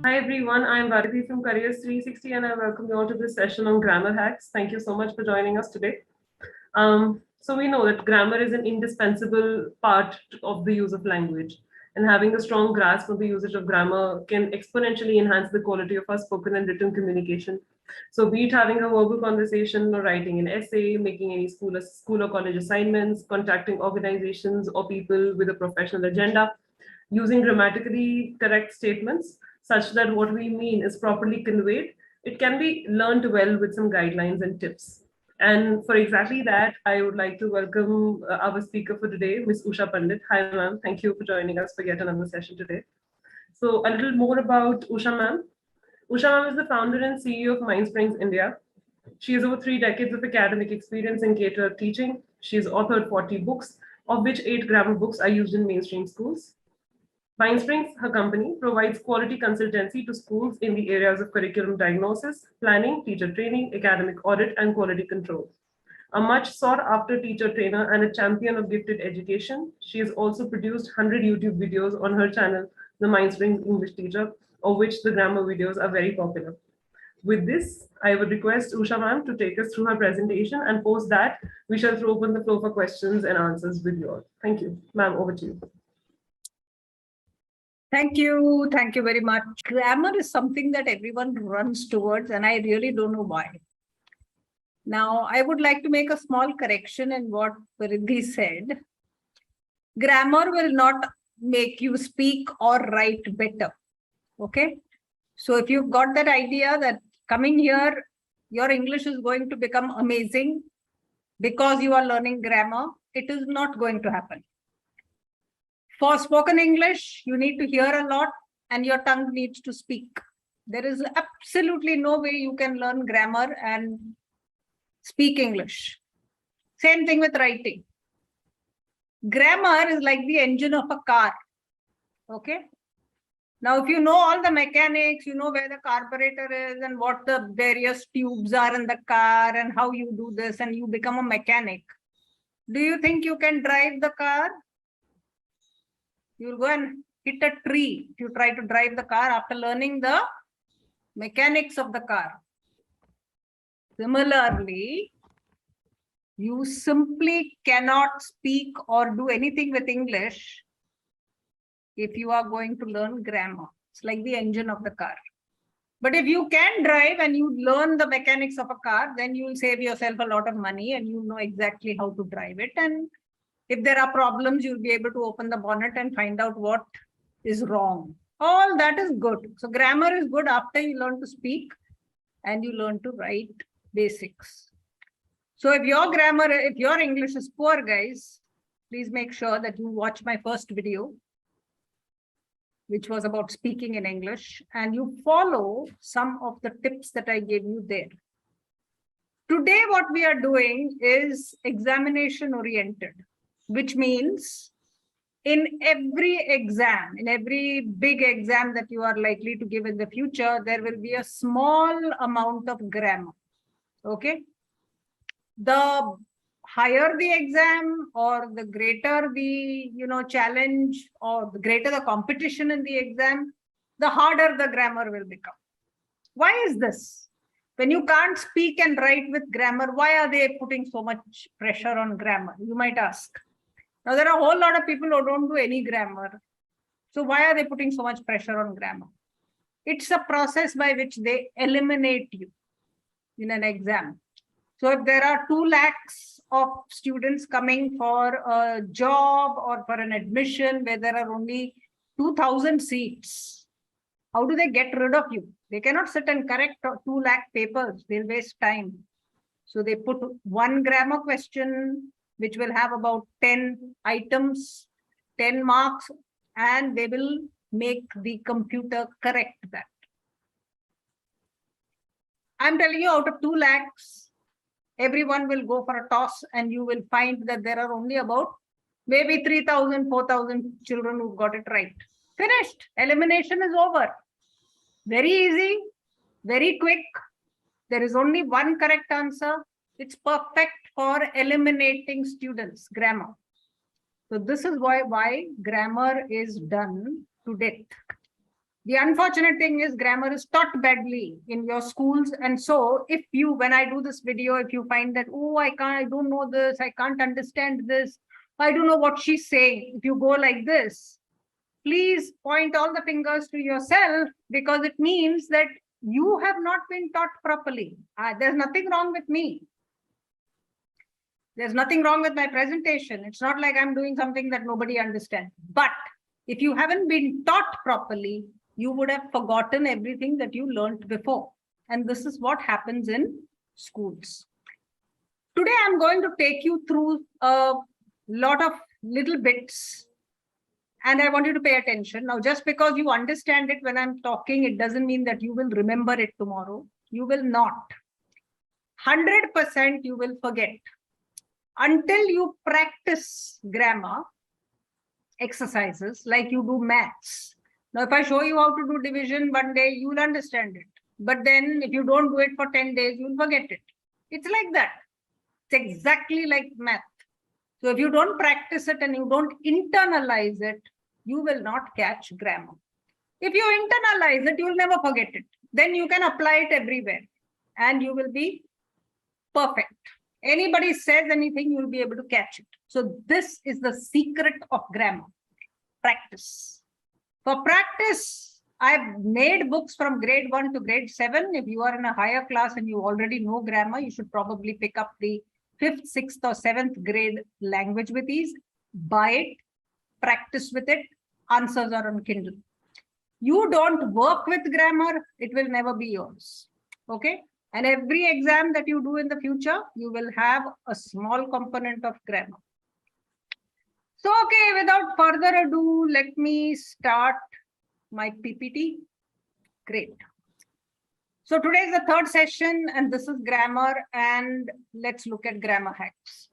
Hi everyone, I'm Varthi from Careers 360 and I welcome you all to this session on grammar hacks. Thank you so much for joining us today. So we know that grammar is an indispensable part of the use of language, and having a strong grasp of the usage of grammar can exponentially enhance the quality of our spoken and written communication. So be it having a verbal conversation or writing an essay, making any school or college assignments, contacting organizations or people with a professional agenda, using grammatically correct statements such that what we mean is properly conveyed, it can be learned well with some guidelines and tips. And for exactly that, I would like to welcome our speaker for today, Ms. Usha Pandit. Hi, ma'am. Thank you for joining us for yet another session today. So a little more about Usha, ma'am. Usha, ma'am is the founder and CEO of Mindsprings India. She has over 3 decades of academic experience in K-12 teaching. She has authored 40 books, of which 8 grammar books are used in mainstream schools. Mindsprings, her company, provides quality consultancy to schools in the areas of curriculum diagnosis, planning, teacher training, academic audit, and quality control. A much sought after teacher trainer and a champion of gifted education, she has also produced 100 YouTube videos on her channel, The Mindsprings English Teacher, of which the grammar videos are very popular. With this, I would request Usha ma'am to take us through her presentation, and post that, we shall throw open the floor for questions and answers with you all. Thank you. Ma'am, over to you. Thank you. Thank you very much. Grammar is something that everyone runs towards, and I really don't know why. Now, I would like to make a small correction in what Riddhi said. Grammar will not make you speak or write better. Okay? So if you've got that idea that coming here, your English is going to become amazing because you are learning grammar, it is not going to happen. For spoken English, you need to hear a lot and your tongue needs to speak. There is absolutely no way you can learn grammar and speak English. Same thing with writing. Grammar is like the engine of a car. Okay. Now, if you know all the mechanics, you know where the carburetor is and what the various tubes are in the car and how you do this, and you become a mechanic. Do you think you can drive the car? You'll go and hit a tree if you try to drive the car after learning the mechanics of the car. Similarly, you simply cannot speak or do anything with English if you are going to learn grammar. It's like the engine of the car. But if you can drive and you learn the mechanics of a car, then you will save yourself a lot of money and you know exactly how to drive it. And if there are problems, you'll be able to open the bonnet and find out what is wrong. All that is good. So grammar is good after you learn to speak and you learn to write basics. So if your English is poor, guys, please make sure that you watch my first video, which was about speaking in English, and you follow some of the tips that I gave you there. Today, what we are doing is examination oriented, which means in every exam, in every big exam that you are likely to give in the future, there will be a small amount of grammar. Okay. The higher the exam or the greater the challenge or the greater the competition in the exam, the harder the grammar will become. Why is this? When you can't speak and write with grammar, why are they putting so much pressure on grammar? You might ask. Now, there are a whole lot of people who don't do any grammar. So why are they putting so much pressure on grammar? It's a process by which they eliminate you in an exam. So if there are 2 lakhs of students coming for a job or for an admission where there are only 2,000 seats, how do they get rid of you? They cannot sit and correct 2 lakh papers. They'll waste time. So they put 1 grammar question, which will have about 10 items, 10 marks, and they will make the computer correct that. I'm telling you, out of 2 lakhs, everyone will go for a toss and you will find that there are only about maybe 3,000, 4,000 children who got it right. Finished. Elimination is over. Very easy, very quick. There is only 1 correct answer. It's perfect for eliminating students, grammar. So this is why grammar is done to death. The unfortunate thing is grammar is taught badly in your schools. And so if you, when I do this video, if you find that, oh, I don't know this, I can't understand this, I don't know what she's saying. If you go like this, please point all the fingers to yourself, because it means that you have not been taught properly. There's nothing wrong with me. There's nothing wrong with my presentation. It's not like I'm doing something that nobody understands. But if you haven't been taught properly, you would have forgotten everything that you learned before. And this is what happens in schools. Today, I'm going to take you through a lot of little bits, and I want you to pay attention. Now, just because you understand it when I'm talking, it doesn't mean that you will remember it tomorrow. You will not. 100% you will forget. Until you practice grammar exercises like you do maths. Now, if I show you how to do division one day, you will understand it. But then if you don't do it for 10 days, you will forget it. It's like that. It's exactly like math. So if you don't practice it and you don't internalize it, you will not catch grammar. If you internalize it, you will never forget it. Then you can apply it everywhere and you will be perfect. Anybody says anything, you will be able to catch it. So this is the secret of grammar. Practice. For practice, I've made books from grade 1 to grade 7. If you are in a higher class and you already know grammar, you should probably pick up the 5th, 6th or 7th grade language with these. Buy it, practice with it. Answers are on Kindle. You don't work with grammar, it will never be yours. Okay? And every exam that you do in the future, you will have a small component of grammar. So, okay, without further ado, let me start my PPT. Great. So today is the third session and this is grammar, and let's look at grammar hacks.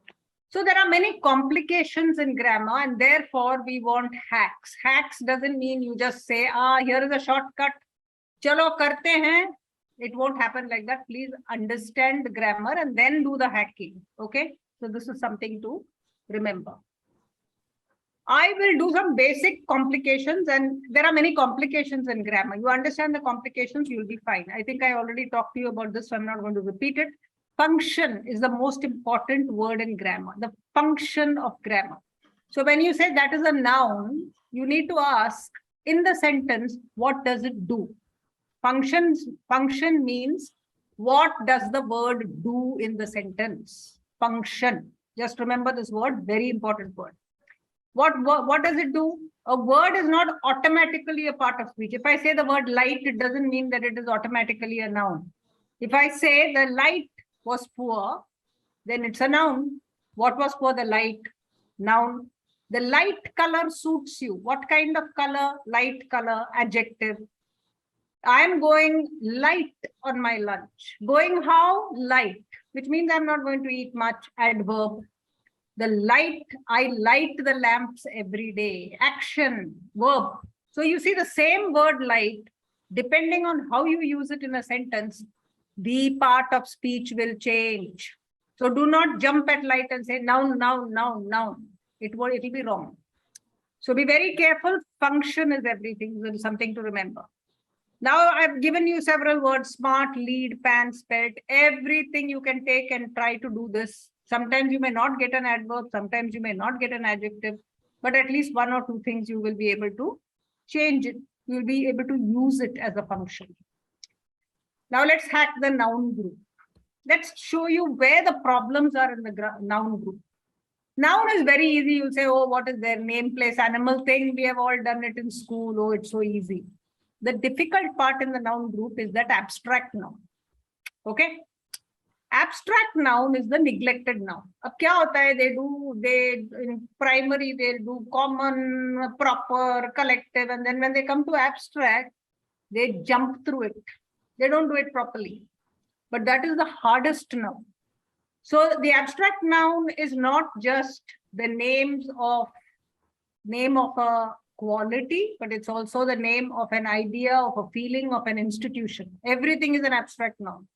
So there are many complications in grammar and therefore we want hacks. Hacks doesn't mean you just say, here is a shortcut. Chalo karte hain. It won't happen like that. Please understand the grammar and then do the hacking. Okay. So this is something to remember. I will do some basic complications, and there are many complications in grammar. You understand the complications, you'll be fine. I think I already talked to you about this, so I'm not going to repeat it. Function is the most important word in grammar, the function of grammar. So when you say that is a noun, you need to ask in the sentence, what does it do? Function means what does the word do in the sentence? Function. Just remember this word, very important word. What does it do? A word is not automatically a part of speech. If I say the word light, it doesn't mean that it is automatically a noun. If I say the light was poor, then it's a noun. What was poor? The light. Noun. The light color suits you. What kind of color? Light color. Adjective. I'm going light on my lunch. Going how? Light. Which means I'm not going to eat much. Adverb. The light, I light the lamps every day. Action, verb. So you see the same word light, depending on how you use it in a sentence, the part of speech will change. So do not jump at light and say noun, noun, noun, noun. It will be wrong. So be very careful. Function is everything. There is something to remember. Now I've given you several words: smart, lead, pan, spelt. Everything you can take and try to do this. Sometimes you may not get an adverb, sometimes you may not get an adjective, but at least one or two things you will be able to change it. You will be able to use it as a function. Now let's hack the noun group. Let's show you where the problems are in the noun group. Noun is very easy. You'll say, oh, what is their name, place, animal thing? We have all done it in school. Oh, it's so easy. The difficult part in the noun group is that abstract noun. Okay? Abstract noun is the neglected noun. Ab kya hota hai? They in primary, they do common, proper, collective, and then when they come to abstract, they jump through it. They don't do it properly. But that is the hardest noun. So the abstract noun is not just the name of a quality, but it's also the name of an idea, of a feeling, of an institution. Everything is an abstract noun.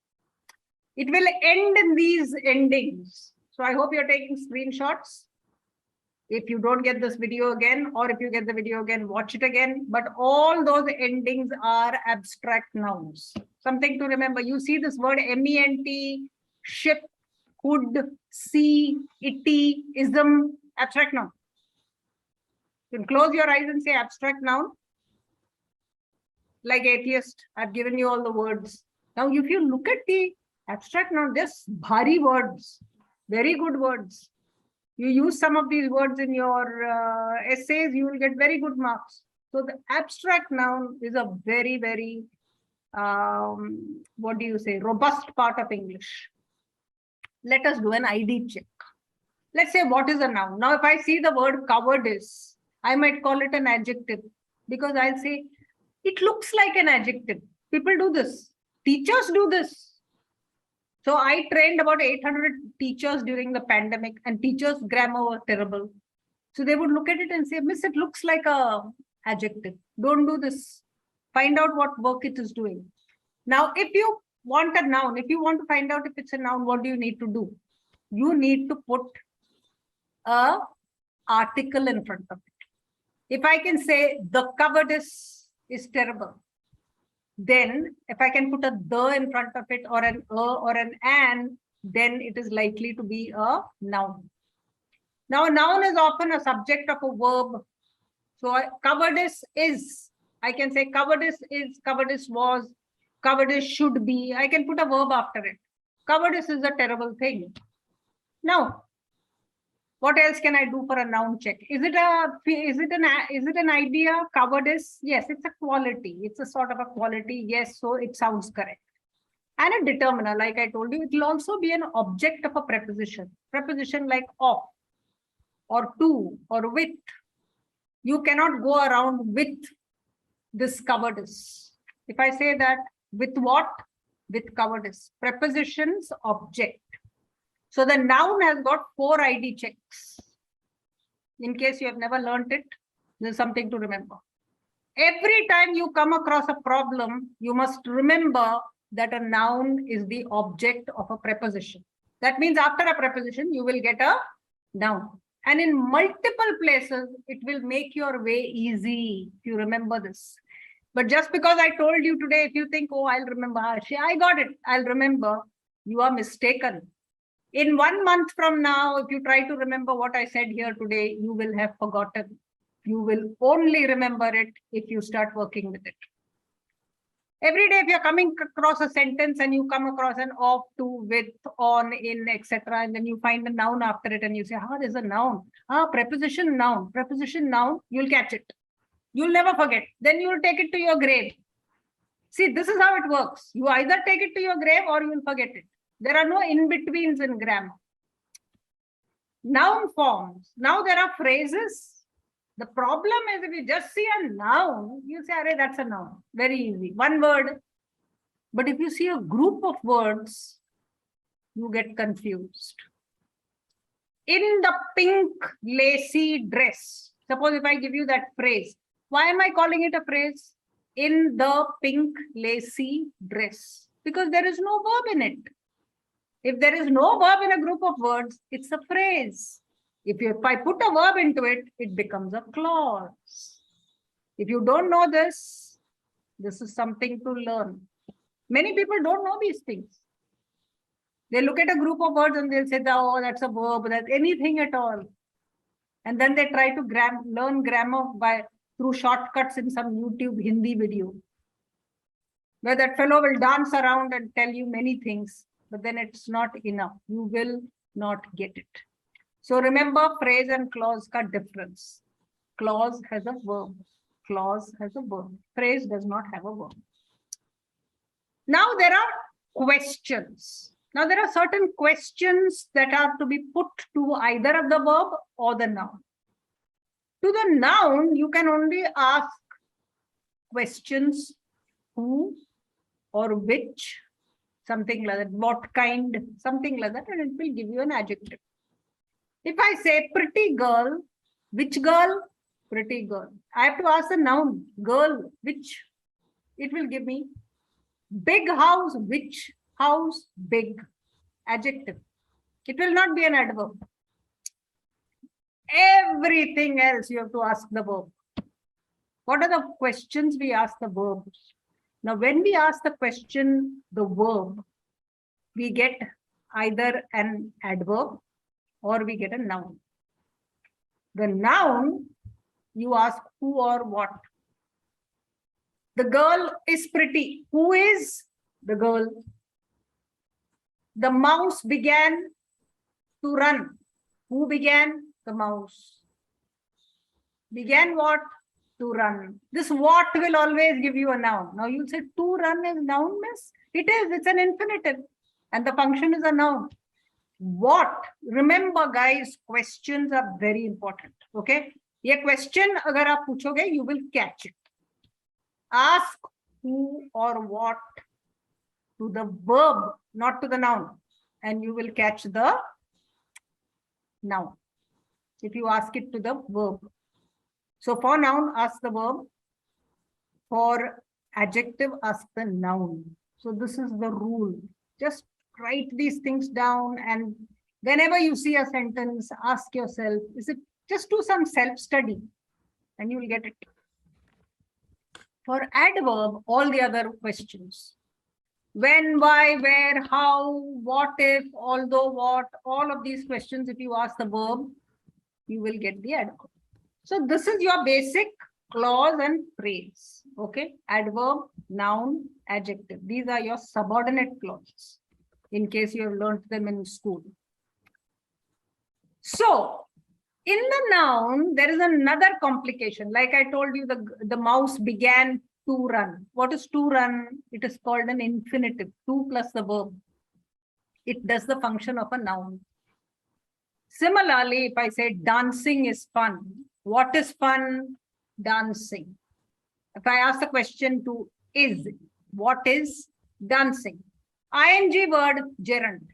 It will end in these endings. So I hope you're taking screenshots. If you don't get this video again, or if you get the video again, watch it again. But all those endings are abstract nouns. Something to remember. You see this word ment, ship, could, see, itty, ism, abstract noun. You can close your eyes and say abstract noun. Like atheist, I've given you all the words. Now, if you look at the abstract noun, there's bhari words, very good words. You use some of these words in your essays, you will get very good marks. So the abstract noun is a very, very, robust part of English. Let us do an ID check. Let's say, what is a noun? Now, if I see the word cowardice, I might call it an adjective, because I'll say, it looks like an adjective. People do this. Teachers do this. So I trained about 800 teachers during the pandemic, and teachers' grammar was terrible. So they would look at it and say, Miss, it looks like a adjective. Don't do this. Find out what work it is doing. Now, if you want a noun, if you want to find out if it's a noun, what do you need to do? You need to put a article in front of it. If I can say the cowardice is terrible, then if I can put a the in front of it, or an or an, then it is likely to be a noun. Now, a noun is often a subject of a verb. So cowardice is, I can say cowardice is, cowardice was, cowardice should be. I can put a verb after it. Cowardice is a terrible thing. Now, what else can I do for a noun check? Is it an idea? Cowardice? Yes, it's a quality. It's a sort of a quality. Yes, so it sounds correct. And a determiner, like I told you, it will also be an object of a preposition. Preposition like of, or to, or with. You cannot go around with this cowardice. If I say that, with what? With cowardice. Prepositions, object. So the noun has got 4 ID checks. In case you have never learned it, there's something to remember. Every time you come across a problem, you must remember that a noun is the object of a preposition. That means after a preposition, you will get a noun. And in multiple places, it will make your way easy if you remember this. But just because I told you today, if you think, oh, I'll remember, I got it, I'll remember, you are mistaken. In 1 month from now, if you try to remember what I said here today, you will have forgotten. You will only remember it if you start working with it. Every day, if you're coming across a sentence and you come across an of, to, with, on, in, etc., and then you find a noun after it and you say, there's a noun. Preposition, noun, you'll catch it. You'll never forget. Then you'll take it to your grave. See, this is how it works. You either take it to your grave or you'll forget it. There are no in-betweens in grammar. Noun forms. Now there are phrases. The problem is if you just see a noun, you say, array, that's a noun. Very easy. One word. But if you see a group of words, you get confused. In the pink lacy dress. Suppose if I give you that phrase. Why am I calling it a phrase? In the pink lacy dress. Because there is no verb in it. If there is no verb in a group of words, it's a phrase. If I put a verb into it, it becomes a clause. If you don't know this, this is something to learn. Many people don't know these things. They look at a group of words and they'll say, oh, that's a verb, that's anything at all. And then they try to learn grammar through shortcuts in some YouTube Hindi video, where that fellow will dance around and tell you many things. But then it's not enough. You will not get it. So remember, phrase and clause ka difference. Clause has a verb. Clause has a verb. Phrase does not have a verb. Now there are questions. Now there are certain questions that are to be put to either of the verb or the noun. To the noun, you can only ask questions who or which, something like that, what kind, something like that, and it will give you an adjective. If I say pretty girl, which girl? Pretty girl. I have to ask the noun, girl, which? It will give me big house, which house, big, adjective. It will not be an adverb. Everything else you have to ask the verb. What are the questions we ask the verbs? Now, when we ask the question, the verb, we get either an adverb or we get a noun. The noun, you ask who or what. The girl is pretty. Who is the girl? The mouse began to run. Who began? The mouse. Began what? To run. This what will always give you a noun. Now you'll say to run is noun, miss? It is, it's an infinitive. And the function is a noun. What? Remember, guys, questions are very important. Okay? ये question अगर आप पूछोगे, you will catch it. Ask who or what to the verb, not to the noun. And you will catch the noun. If you ask it to the verb. So for noun, ask the verb. For adjective, ask the noun. So this is the rule. Just write these things down, and whenever you see a sentence, ask yourself, is it, just do some self-study and you will get it. For adverb, all the other questions. When, why, where, how, what if, although, what, all of these questions, if you ask the verb, you will get the adverb. So this is your basic clause and phrase. Okay, adverb, noun, adjective. These are your subordinate clauses, in case you have learned them in school. So in the noun, there is another complication. Like I told you, the mouse began to run. What is to run? It is called an infinitive. To plus the verb. It does the function of a noun. Similarly, if I say dancing is fun, what is fun? Dancing. If I ask the question to is, what is dancing? ING word, gerund.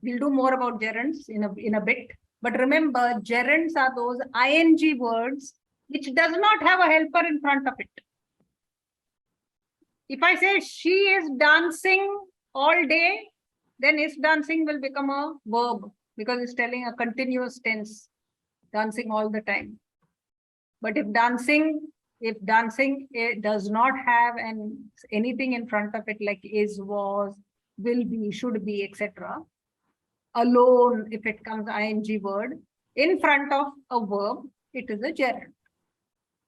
We'll do more about gerunds in a bit. But remember, gerunds are those ING words which does not have a helper in front of it. If I say she is dancing all day, then is dancing will become a verb because it's telling a continuous tense, dancing all the time. But if dancing it does not have anything in front of it like is, was, will be, should be, etc. Alone, if it comes ING word in front of a verb, it is a gerund.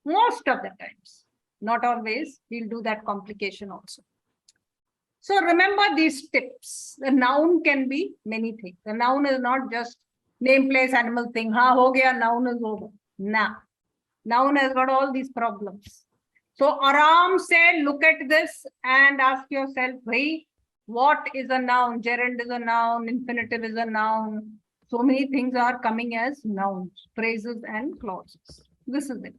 Most of the times, not always, we'll do that complication also. So remember these tips. The noun can be many things. The noun is not just name, place, animal, thing. Ha, ho gaya, noun is over. Nah. Noun has got all these problems. So aram se look at this and ask yourself, hey, what is a noun? Gerund is a noun, infinitive is a noun. So many things are coming as nouns, phrases and clauses. This is it.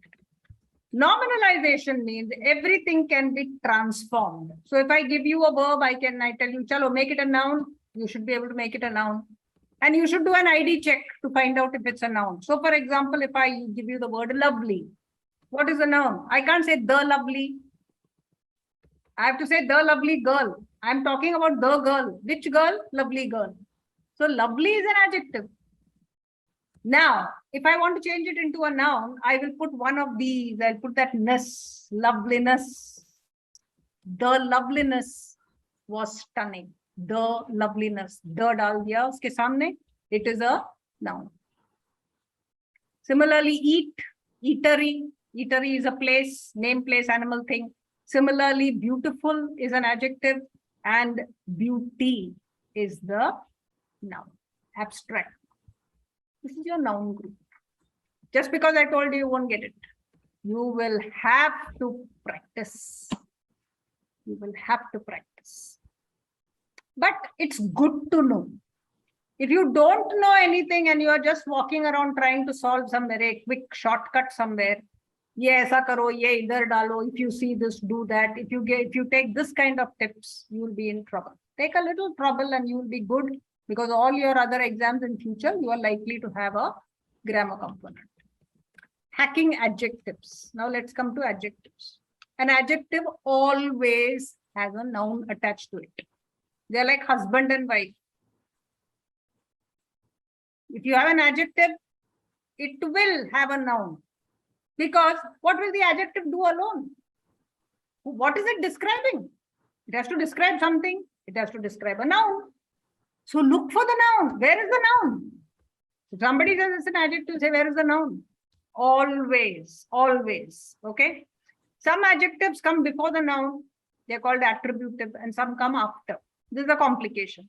Nominalization means everything can be transformed. So if I give you a verb, I tell you, chalo, make it a noun. You should be able to make it a noun. And you should do an ID check to find out if it's a noun. So for example, if I give you the word lovely, what is a noun? I can't say the lovely. I have to say the lovely girl. I'm talking about the girl. Which girl? Lovely girl. So lovely is an adjective. Now, if I want to change it into a noun, I will put one of these. I'll put that ness, loveliness. The loveliness was stunning. The loveliness. The dal diya uske samne. It is a noun. Similarly, eat, eatery. Eatery is a place, name, place, animal, thing. Similarly, beautiful is an adjective and beauty is the noun. Abstract. This is your noun group. Just because I told you, you won't get it. You will have to practice. You will have to practice. But it's good to know. If you don't know anything and you are just walking around trying to solve some very quick shortcut somewhere, ye aisa karo, ye idhar dalo, if you see this, do that. If you take this kind of tips, you will be in trouble. Take a little trouble and you will be good, because all your other exams in future, you are likely to have a grammar component. Hacking adjectives. Now let's come to adjectives. An adjective always has a noun attached to it. They're like husband and wife. If you have an adjective, it will have a noun. Because what will the adjective do alone? What is it describing? It has to describe something. It has to describe a noun. So look for the noun. Where is the noun? If somebody says it's an adjective, say where is the noun? Always, always. Okay. Some adjectives come before the noun. They're called attributive, and some come after. This is a complication.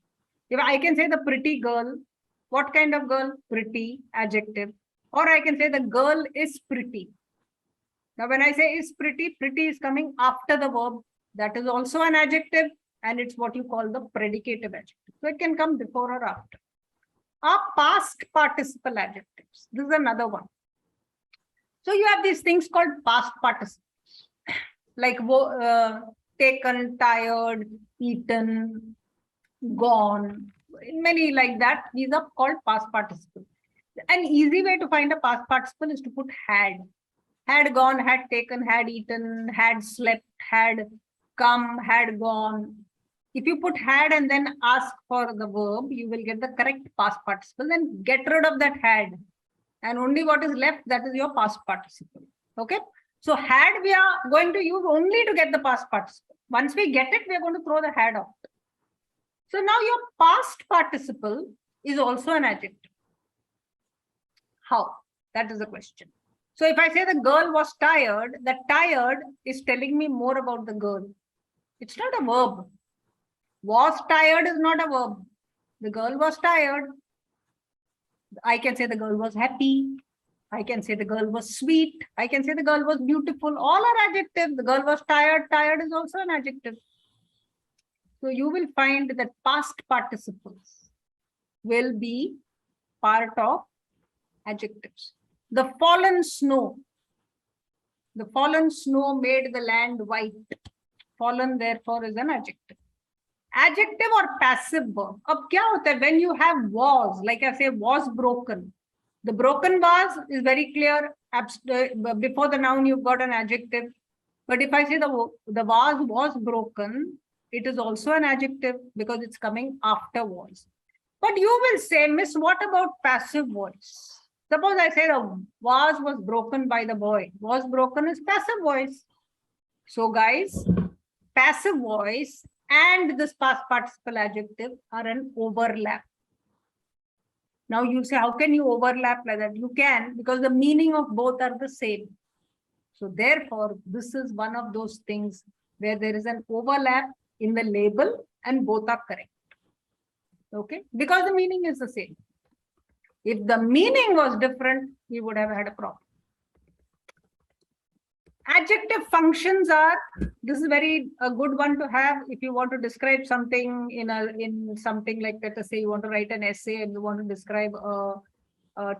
If I can say the pretty girl, what kind of girl? Pretty, adjective. Or I can say the girl is pretty. Now, when I say is pretty, pretty is coming after the verb. That is also an adjective, and it's what you call the predicative adjective. So it can come before or after. Are past participle adjectives. This is another one. So you have these things called past participles, like taken, tired, eaten, gone, many like that. These are called past participles. An easy way to find a past participle is to put had. Had gone, had taken, had eaten, had slept, had come, had gone. If you put had and then ask for the verb, you will get the correct past participle. Then get rid of that had. And only what is left, that is your past participle. Okay. So had we are going to use only to get the past participle. Once we get it, we are going to throw the had out. So now your past participle is also an adjective. How? That is the question. So if I say the girl was tired, the tired is telling me more about the girl. It's not a verb. Was tired is not a verb. The girl was tired. I can say the girl was happy. I can say the girl was sweet. I can say the girl was beautiful. All are adjectives. The girl was tired. Tired is also an adjective. So you will find that past participles will be part of adjectives. The fallen snow. The fallen snow made the land white. Fallen, therefore, is an adjective. Adjective or passive verb. Ab kya hota hai? When you have was, like I say, was broken. The broken was is very clear. Before the noun, you've got an adjective. But if I say the vase was broken, it is also an adjective because it's coming after was. But you will say, Miss, what about passive voice? Suppose I say the vase was broken by the boy. Was broken is passive voice. So guys, passive voice and this past participle adjective are an overlap. Now you say, how can you overlap like that? You can, because the meaning of both are the same. So therefore, this is one of those things where there is an overlap in the label and both are correct. Okay, because the meaning is the same. If the meaning was different, we would have had a problem. Adjective functions are, this is a good one to have if you want to describe something in something like, let us say you want to write an essay and you want to describe a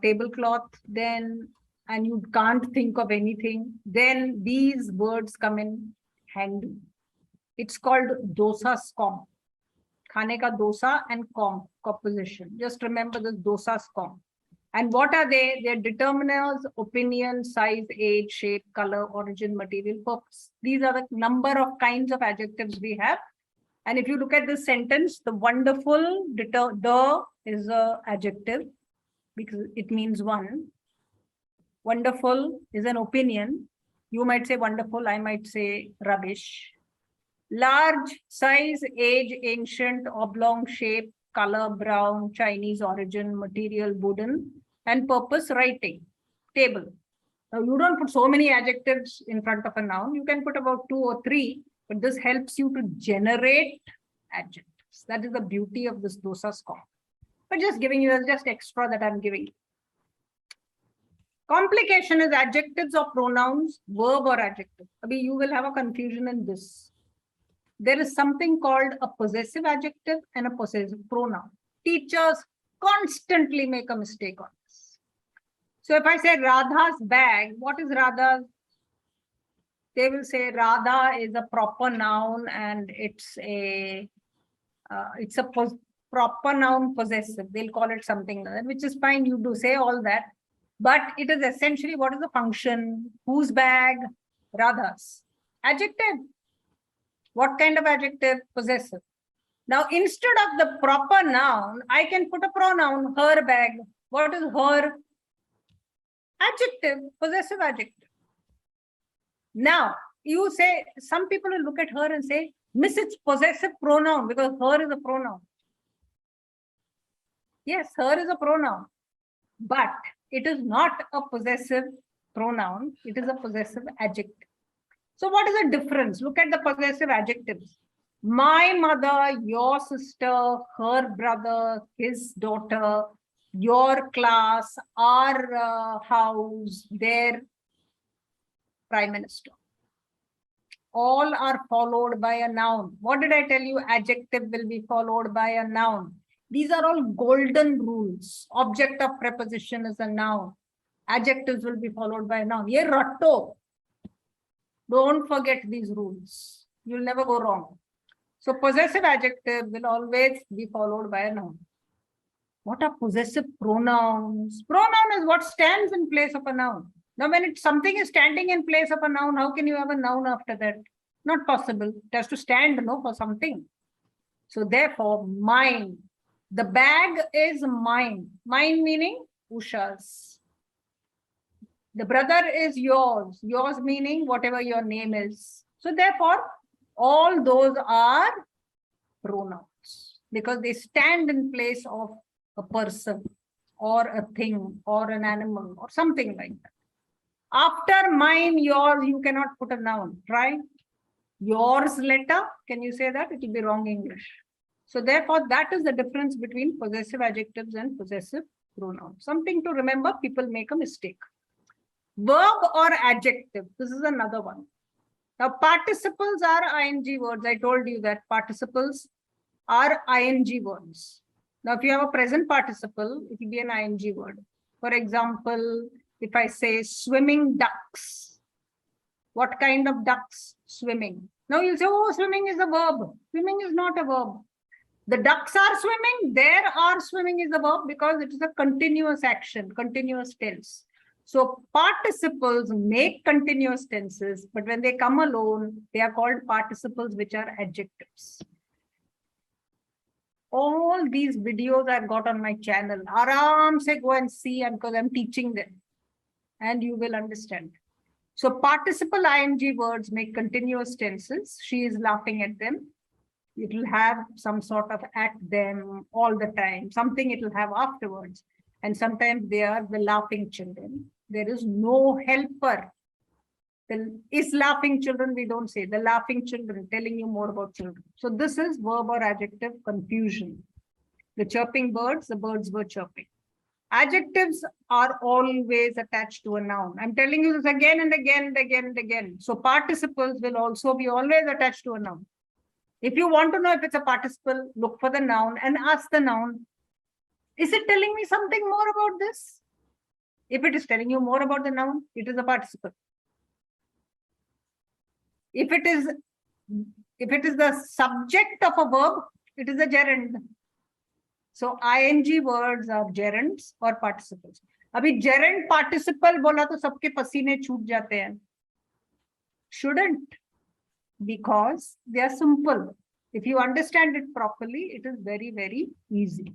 tablecloth, then, and you can't think of anything, then these words come in handy. It's called dosa's com. Khane ka dosa and com, composition. Just remember this dosa's com. And what are they? They're determiners, opinion, size, age, shape, color, origin, material, purpose. These are the number of kinds of adjectives we have. And if you look at this sentence, the wonderful, the is an adjective because it means one. Wonderful is an opinion. You might say wonderful, I might say rubbish. Large, size, age, ancient, oblong shape, color, brown, Chinese origin, material, wooden, and purpose, writing, table. Now, you don't put so many adjectives in front of a noun. You can put about 2 or 3, but this helps you to generate adjectives. That is the beauty of this dosa's com. But just giving you just extra that I'm giving you. Complication is adjectives or pronouns, verb or adjective. Abhi you will have a confusion in this. There is something called a possessive adjective and a possessive pronoun. Teachers constantly make a mistake on this. So if I say Radha's bag, what is Radha's? They will say Radha is a proper noun and it's a proper noun possessive. They'll call it something like that, which is fine. You do say all that. But it is essentially what is the function? Whose bag? Radha's. Adjective. What kind of adjective? Possessive. Now, instead of the proper noun, I can put a pronoun, her bag. What is her? Adjective, possessive adjective. Now, you say, some people will look at her and say, Miss, it's possessive pronoun because her is a pronoun. Yes, her is a pronoun, but it is not a possessive pronoun. It is a possessive adjective. So what is the difference? Look at the possessive adjectives. My mother, your sister, her brother, his daughter, your class, our house, their prime minister. All are followed by a noun. What did I tell you? Adjective will be followed by a noun. These are all golden rules. Object of preposition is a noun. Adjectives will be followed by a noun. Ye ratto. Don't forget these rules. You'll never go wrong. So possessive adjective will always be followed by a noun. What are possessive pronouns? Pronoun is what stands in place of a noun. Now, when something is standing in place of a noun, how can you have a noun after that? Not possible. It has to stand for something. So therefore, mine. The bag is mine. Mine meaning Usha's. The brother is yours. Yours meaning whatever your name is. So therefore, all those are pronouns because they stand in place of a person or a thing or an animal or something like that. After mine, yours, you cannot put a noun. Try yours letter. Can you say that? It will be wrong English. So therefore, that is the difference between possessive adjectives and possessive pronouns. Something to remember, people make a mistake. Verb or adjective. This is another one. Now, participles are ing words. I told you that participles are ing words. Now, if you have a present participle, it will be an ing word. For example, if I say swimming ducks, what kind of ducks? Swimming. Now you'll say, oh, swimming is a verb. Swimming is not a verb. The ducks are swimming. There are swimming is a verb because it is a continuous action, continuous tense. So participles make continuous tenses, but when they come alone, they are called participles, which are adjectives. All these videos I've got on my channel. Aram se go and see, and because I'm teaching them, and you will understand. So participle ing words make continuous tenses. She is laughing at them. It will have some sort of at them all the time. Something it will have afterwards. And sometimes they are the laughing children. There is no helper. The is laughing children, we don't say. The laughing children, telling you more about children. So this is verb or adjective confusion. The chirping birds, the birds were chirping. Adjectives are always attached to a noun. I'm telling you this again and again and again and again. So participles will also be always attached to a noun. If you want to know if it's a participle, look for the noun and ask the noun, is it telling me something more about this? If it is telling you more about the noun, it is a participle. If it is the subject of a verb, it is a gerund. So ing words are gerunds or participles. Abhi gerund participle bola to sabke pasine chhoot jate hain. Shouldn't, because they are simple. If you understand it properly, it is very, very easy.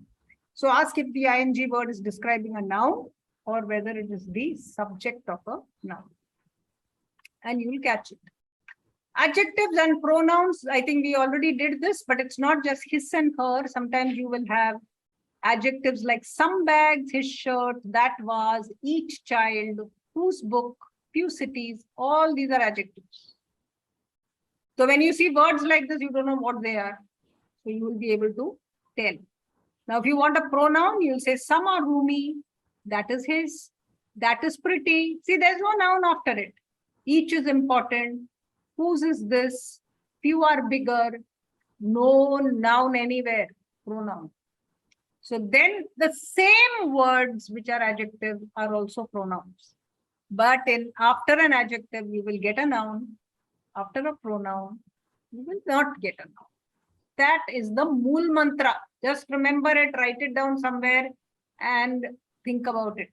So ask if the ing word is describing a noun or whether it is the subject of a noun. And you will catch it. Adjectives and pronouns, I think we already did this, but it's not just his and her. Sometimes you will have adjectives like some bags, his shirt, that was, each child, whose book, few cities, all these are adjectives. So when you see words like this, you don't know what they are. So you will be able to tell. Now, if you want a pronoun, you'll say some are roomy, that is his, that is pretty. See, there's no noun after it. Each is important. Whose is this? Few are bigger. No noun anywhere. Pronoun. So then the same words which are adjective are also pronouns. But after an adjective, you will get a noun. After a pronoun, you will not get a noun. That is the mool mantra. Just remember it, write it down somewhere and think about it.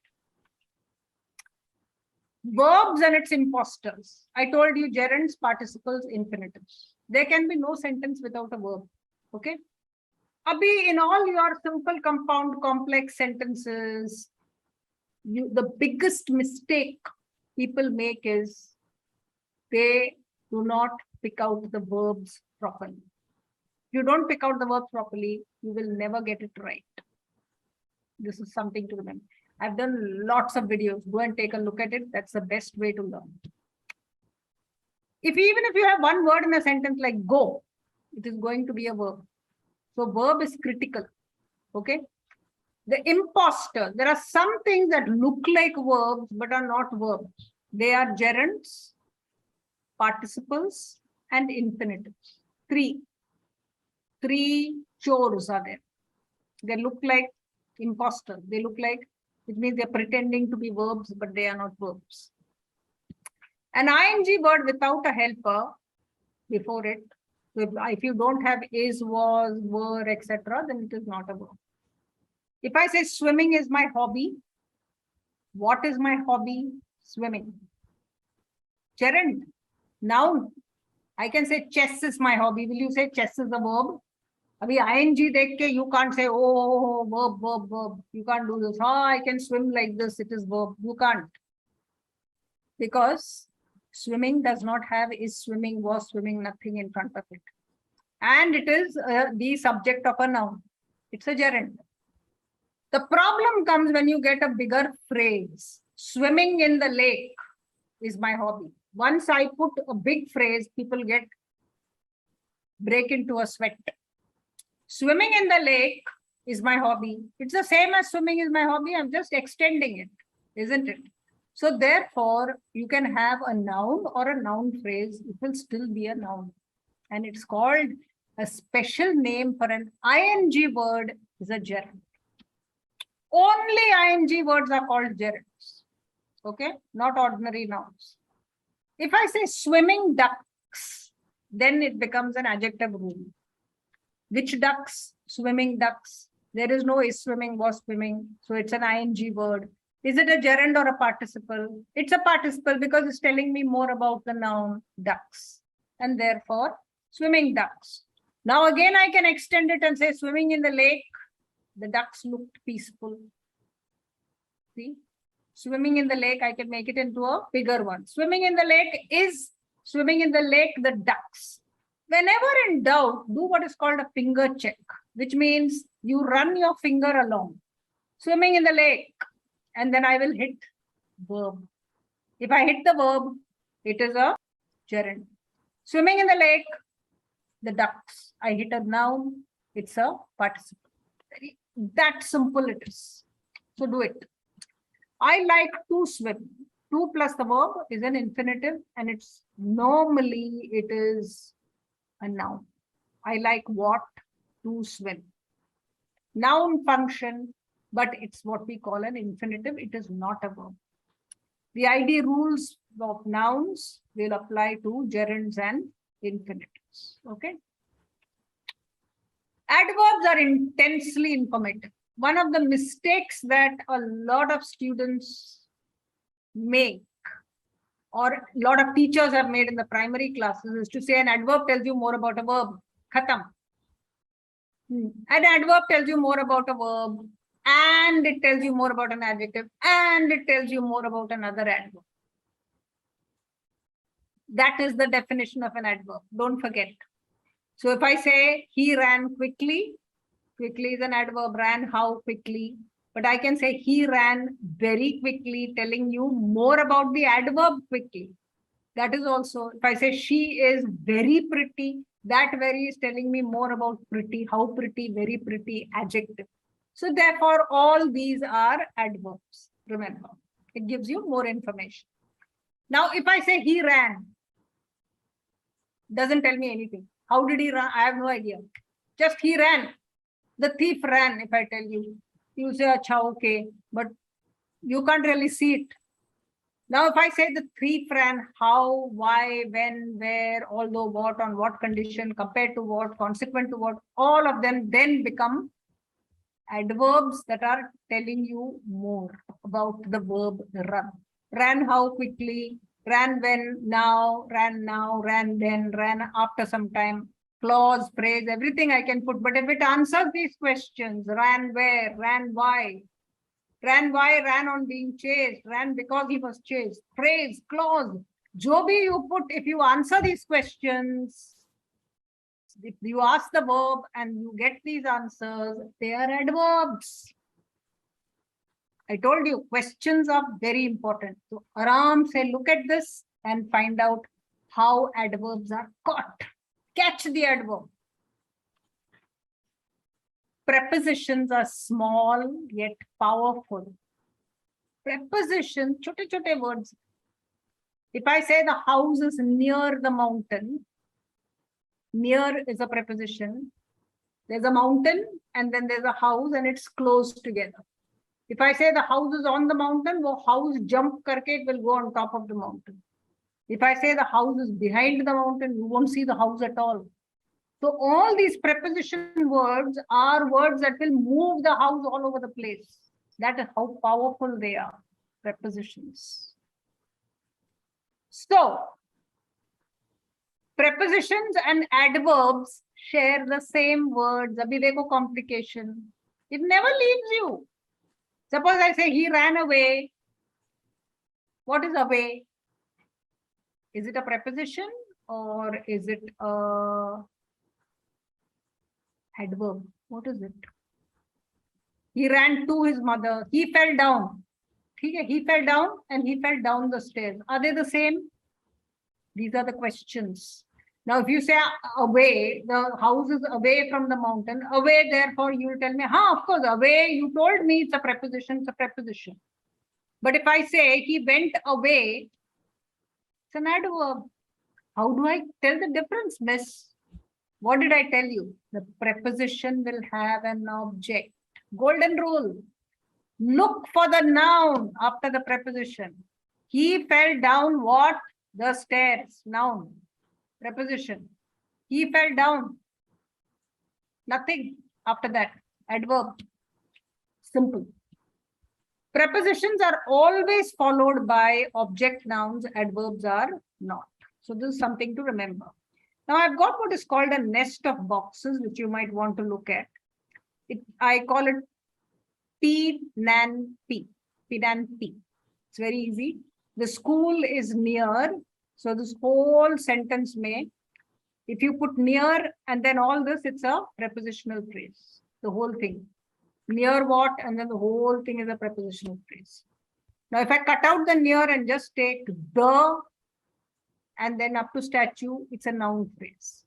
Verbs and its imposters. I told you gerunds, participles, infinitives. There can be no sentence without a verb. Okay. Abhi, in all your simple, compound, complex sentences, The biggest mistake people make is they do not pick out the verbs properly. If you don't pick out the verbs properly, you will never get it right. This is something to remember. I've done lots of videos. Go and take a look at it. That's the best way to learn. Even if you have one word in a sentence like go, it is going to be a verb. So verb is critical. Okay. The imposter. There are some things that look like verbs but are not verbs. They are gerunds, participles, and infinitives. Three chores are there. They look like imposter. They look like, it means they're pretending to be verbs, but they are not verbs. An ing word without a helper before it, if you don't have is, was, were, etc., then it is not a verb. If I say swimming is my hobby, what is my hobby? Swimming. Gerund, noun. I can say chess is my hobby. Will you say chess is a verb? Abhi ing dekh ke you can't say, oh, verb. You can't do this. Oh, I can swim like this. It is verb. You can't. Because swimming does not have is swimming, was swimming, nothing in front of it. And it is the subject of a noun. It's a gerund. The problem comes when you get a bigger phrase. Swimming in the lake is my hobby. Once I put a big phrase, people break into a sweat. Swimming in the lake is my hobby. It's the same as swimming is my hobby. I'm just extending it, isn't it? So therefore, you can have a noun or a noun phrase. It will still be a noun. And it's called a special name for an ing word is a gerund. Only ing words are called gerunds. Okay, not ordinary nouns. If I say swimming ducks, then it becomes an adjective rule. Which ducks? Swimming ducks. There is no is swimming, was swimming. So it's an ing word. Is it a gerund or a participle? It's a participle because it's telling me more about the noun ducks. And therefore, swimming ducks. Now again, I can extend it and say swimming in the lake. The ducks looked peaceful. See? Swimming in the lake, I can make it into a bigger one. Swimming in the lake is swimming in the lake, the ducks. Whenever in doubt, do what is called a finger check, which means you run your finger along. Swimming in the lake, and then I will hit verb. If I hit the verb, it is a gerund. Swimming in the lake, the ducks. I hit a noun, it's a participle. That simple it is. So do it. I like to swim. To plus the verb is an infinitive, and it's normally it is a noun. I like what? To swim. Noun function, but it's what we call an infinitive. It is not a verb. The ID rules of nouns will apply to gerunds and infinitives. Okay. Adverbs are intensely informative. One of the mistakes that a lot of students make, or a lot of teachers have made in the primary classes, is to say an adverb tells you more about a verb. Khatam. An adverb tells you more about a verb, and it tells you more about an adjective, and it tells you more about another adverb. That is the definition of an adverb. Don't forget. So if I say he ran quickly, quickly is an adverb. Ran how quickly? But I can say he ran very quickly, telling you more about the adverb quickly. That is also, if I say she is very pretty, that very is telling me more about pretty, how pretty, very pretty, adjective. So therefore, all these are adverbs. Remember, it gives you more information. Now, if I say he ran, doesn't tell me anything. How did he run? I have no idea. Just he ran. The thief ran, if I tell you. You say, acha, okay, but you can't really see it. Now, if I say the thief ran, how, why, when, where, although, what, on what condition, compared to what, consequent to what, all of them then become adverbs that are telling you more about the verb run. Ran how quickly, ran when, now, ran then, ran after some time, clause, phrase, everything I can put. But if it answers these questions, ran where, ran why, Ran why? Ran on being chased. Ran because he was chased. Phrase, clause. Jo bhi you put, if you answer these questions, if you ask the verb and you get these answers, they are adverbs. I told you, questions are very important. So Aram say, look at this and find out how adverbs are caught. Catch the adverb. Prepositions are small yet powerful. Preposition, chote words. If I say the house is near the mountain, near is a preposition. There's a mountain and then there's a house and it's close together. If I say the house is on the mountain, the house jump karke, it will go on top of the mountain. If I say the house is behind the mountain, you won't see the house at all. So all these preposition words are words that will move the house all over the place. That is how powerful they are, prepositions. So prepositions and adverbs share the same words. Abhi dekho complication. It never leaves you. Suppose I say he ran away. What is away? Is it a preposition or is it a adverb? What is it? He ran to his mother. He fell down. He fell down and he fell down the stairs. Are they the same? These are the questions. Now, if you say away, the house is away from the mountain. Away, therefore, you will tell me, of course, away, you told me it's a preposition, it's a preposition. But if I say he went away, it's an adverb. How do I tell the difference, miss? What did I tell you? The preposition will have an object. Golden rule. Look for the noun after the preposition. He fell down what? The stairs. Noun. Preposition. He fell down. Nothing after that. Adverb. Simple. Prepositions are always followed by object nouns. Adverbs are not. So this is something to remember. Now I've got what is called a nest of boxes, which you might want to look at. I call it P, Nan, P. P, Nan, P. It's very easy. The school is near. So this whole sentence if you put near and then all this, it's a prepositional phrase. The whole thing. Near what? And then the whole thing is a prepositional phrase. Now, if I cut out the near and just take the and then up to statue, it's a noun phrase.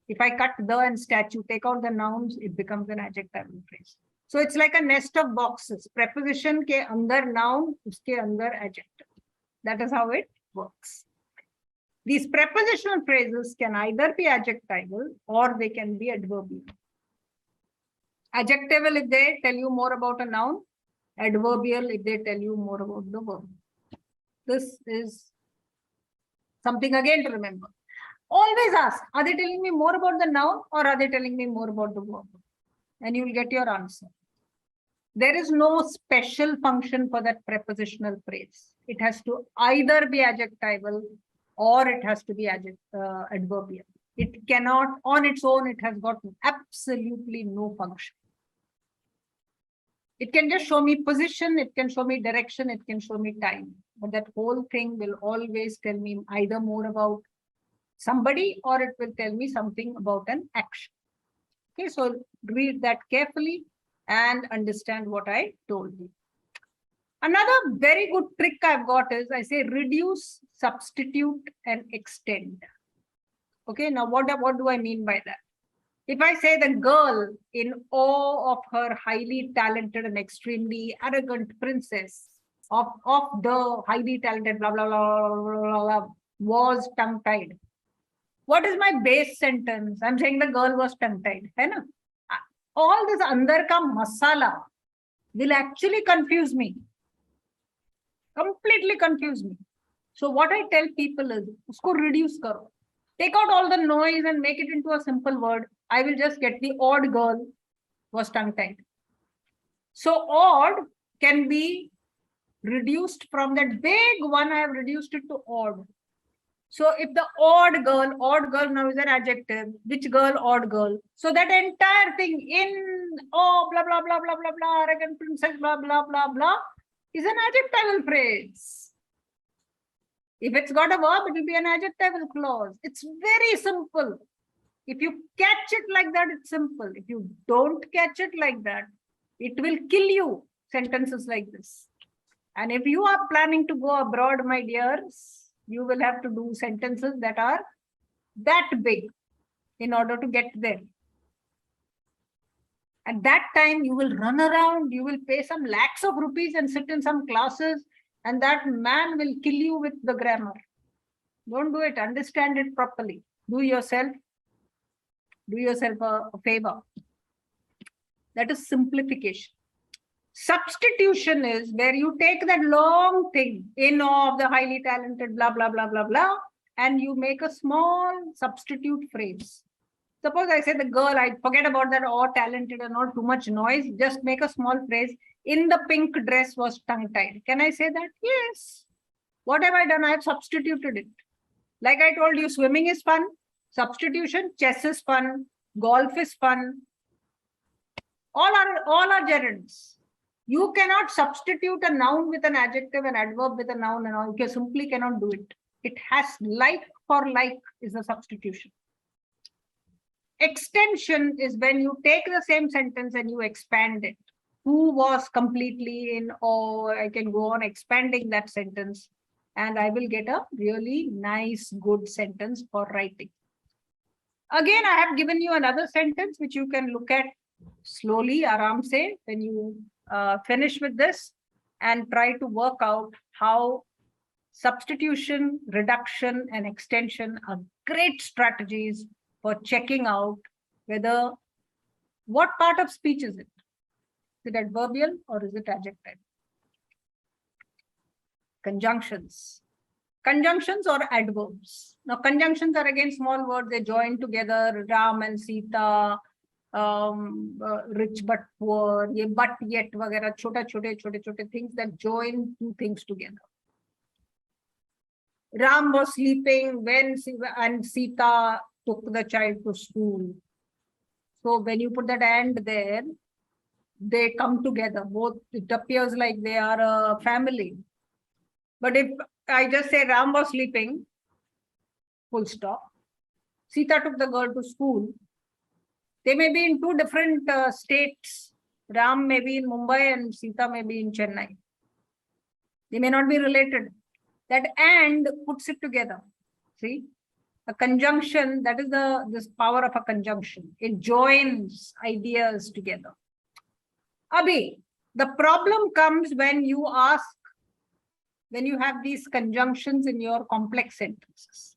If I cut the and statue, take out the nouns, it becomes an adjectival phrase. So it's like a nest of boxes. Preposition ke andar noun, uske andar adjective. That is how it works. These prepositional phrases can either be adjectival or they can be adverbial. Adjectival if they tell you more about a noun. Adverbial if they tell you more about the verb. This is something again to remember. Always ask, are they telling me more about the noun or are they telling me more about the verb? And you will get your answer. There is no special function for that prepositional phrase. It has to either be adjectival or it has to be adverbial. It cannot, on its own, it has got absolutely no function. It can just show me position, it can show me direction, it can show me time. But that whole thing will always tell me either more about somebody or it will tell me something about an action. Okay, so read that carefully and understand what I told you. Another very good trick I've got is I say reduce, substitute, and extend. Okay, now what do I mean by that? If I say the girl in awe of her highly talented and extremely arrogant princess of the highly talented blah, blah, blah, blah, blah, blah, was tongue-tied. What is my base sentence? I'm saying the girl was tongue-tied. All this andar ka masala will actually confuse me. Completely confuse me. So what I tell people is, usko reduce karo. Take out all the noise and make it into a simple word. I will just get the odd girl was tongue-tied. So odd can be reduced from that big one. I have reduced it to odd. So if the odd girl now is an adjective, which girl, odd girl. So that entire thing in, oh, blah, blah, blah, blah, blah, blah, arrogant princess, blah, blah, blah, blah, is an adjectival phrase. If it's got a verb, it will be an adjectival clause. It's very simple. If you catch it like that, it's simple. If you don't catch it like that, it will kill you, sentences like this. And if you are planning to go abroad, my dears, you will have to do sentences that are that big in order to get there. At that time, you will run around, you will pay some lakhs of rupees and sit in some classes, and that man will kill you with the grammar. Don't do it. Understand it properly. Do yourself a favor. That is simplification. Substitution is where you take that long thing, in awe of the highly talented, blah, blah, blah, blah, blah, and you make a small substitute phrase. Suppose I say the girl, I forget about that, all talented and all, too much noise, just make a small phrase, in the pink dress was tongue-tied. Can I say that? Yes. What have I done? I have substituted it. Like I told you, swimming is fun. Substitution, chess is fun. Golf is fun. All are gerunds. You cannot substitute a noun with an adjective, an adverb with a noun, and all. You simply cannot do it. It has like for like is a substitution. Extension is when you take the same sentence and you expand it. Who was completely in awe? I can go on expanding that sentence and I will get a really nice, good sentence for writing. Again, I have given you another sentence which you can look at slowly, aram se, when you finish with this and try to work out how substitution, reduction, and extension are great strategies for checking out whether, what part of speech is it? Is it adverbial or is it adjective? Conjunctions. Conjunctions or adverbs. Now, conjunctions are again small words, they join together, Ram and Sita, rich but poor, ye but yet, vagara, chote things that join two things together. Ram was sleeping when and Sita took the child to school. So when you put that and there, they come together. Both, it appears like they are a family. But if I just say Ram was sleeping, full stop. Sita took the girl to school. They may be in two different states. Ram may be in Mumbai and Sita may be in Chennai. They may not be related. That and puts it together. See, a conjunction, that is this power of a conjunction. It joins ideas together. Abhi, the problem comes when you ask, when you have these conjunctions in your complex sentences.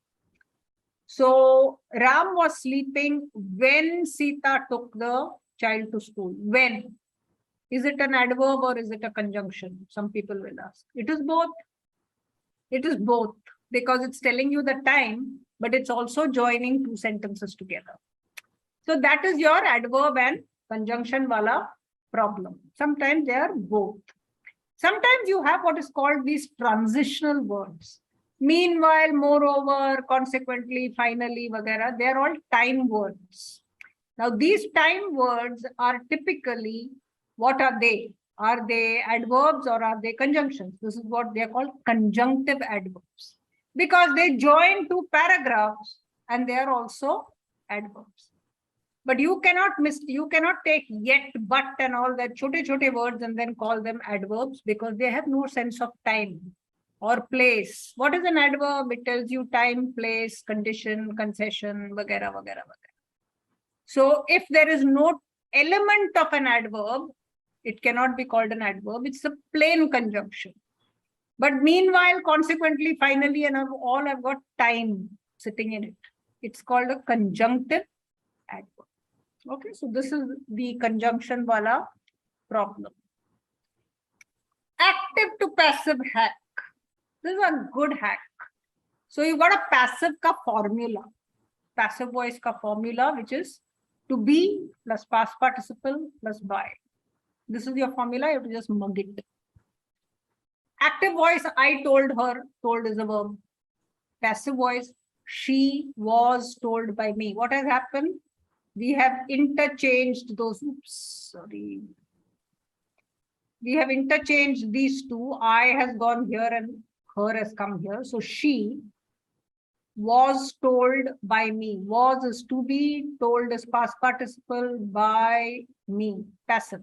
So Ram was sleeping when Sita took the child to school. When? Is it an adverb or is it a conjunction? Some people will ask. It is both. It is both because it's telling you the time, but it's also joining two sentences together. So that is your adverb and conjunction wala problem. Sometimes they are both. Sometimes you have what is called these transitional words. Meanwhile, moreover, consequently, finally, vagara, they are all time words. Now, these time words are typically, what are they? Are they adverbs or are they conjunctions? This is what they are called conjunctive adverbs. Because they join two paragraphs and they are also adverbs. But you cannot take yet, but and all that chote words and then call them adverbs because they have no sense of time or place. What is an adverb? It tells you time, place, condition, concession, vagara, vagara, vagara. So if there is no element of an adverb, it cannot be called an adverb. It's a plain conjunction. But meanwhile, consequently, finally, and all have got time sitting in it. It's called a conjunctive adverb. Okay, so this is the conjunction wala problem. Active to passive hack. This is a good hack. So you got a passive ka formula. Passive voice ka formula, which is to be plus past participle plus by. This is your formula, you have to just mug it. Active voice, I told her, told is a verb. passive voice. She was told by me. What has happened? We have interchanged those. Oops, sorry. We have interchanged these two. I has gone here and her has come here. So she was told by me. Was is to be, told is past participle, by me, passive.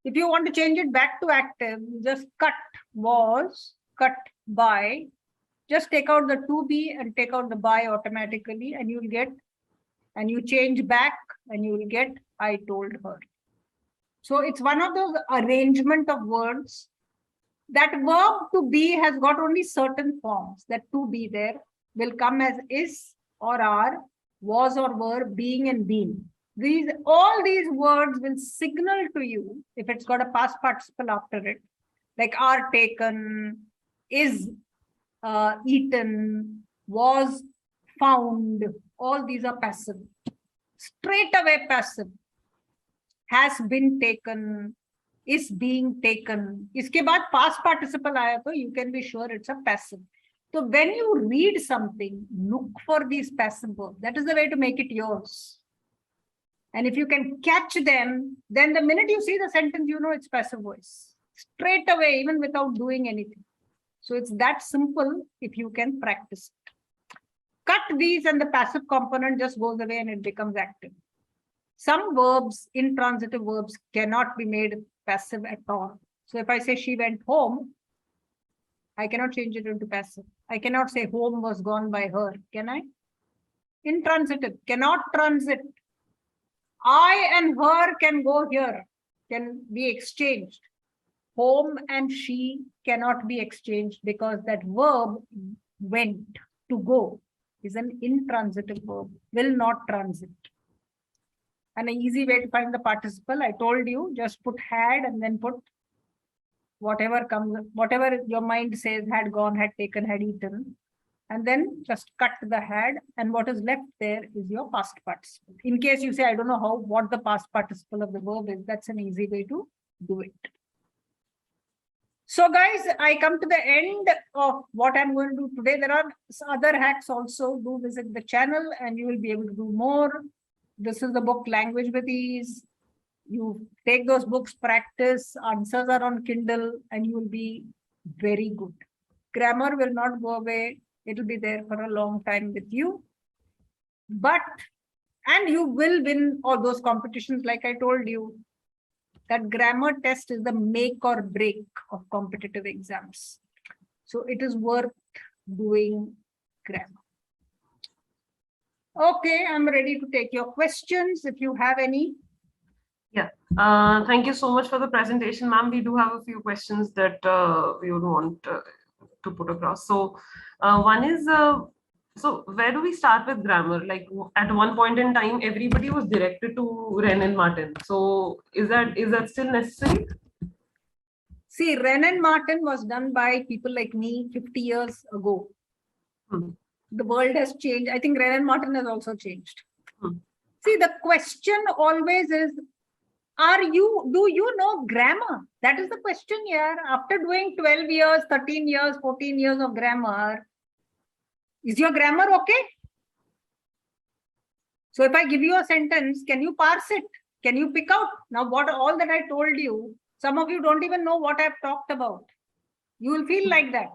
If you want to change it back to active, just cut was, cut by. Just take out the to be and take out the by automatically, and you'll get, and you change back and you will get I told her. So it's one of those arrangement of words. That verb to be has got only certain forms. That to be there will come as is or are, was or were, being and been. All these words will signal to you if it's got a past participle after it, like are taken, is eaten, was found. All these are passive. Straight away passive. Has been taken, is being taken. Iske baad past participle aaya to you can be sure it's a passive. So when you read something, look for these passive verbs. That is the way to make it yours. And if you can catch them, then the minute you see the sentence, you know it's passive voice. Straight away, even without doing anything. So it's that simple if you can practice it. Cut these and the passive component just goes away and it becomes active. Some verbs, intransitive verbs, cannot be made passive at all. So if I say she went home, I cannot change it into passive. I cannot say home was gone by her, can I? Intransitive, cannot transit. I and her can go here, can be exchanged. Home and she cannot be exchanged because that verb went, to go, is an intransitive verb, will not transit. And an easy way to find the participle, I told you, just put had and then put whatever comes, whatever your mind says, had gone, had taken, had eaten. And then just cut the had, and what is left there is your past participle. In case you say, I don't know what the past participle of the verb is, that's an easy way to do it. So guys, I come to the end of what I'm going to do today. There are other hacks also. Do visit the channel and you will be able to do more. This is the book Language with Ease. You take those books, practice, answers are on Kindle, and you will be very good. Grammar will not go away. It will be there for a long time with you. And you will win all those competitions like I told you. That grammar test is the make or break of competitive exams. So it is worth doing grammar. Okay, I'm ready to take your questions if you have any. Yeah, thank you so much for the presentation, ma'am. We do have a few questions that we would want to put across. So one is, so where do we start with grammar? Like at one point in time, everybody was directed to Wren and Martin. So is that still necessary? See, Wren and Martin was done by people like me 50 years ago. The world has changed. I think Wren and Martin has also changed. See, the question always is, do you know grammar? That is the question here. After doing 12 years, 13 years, 14 years of grammar, is your grammar okay? So if I give you a sentence, can you parse it? Can you pick out? Now, what all that I told you, some of you don't even know what I've talked about. You will feel like that.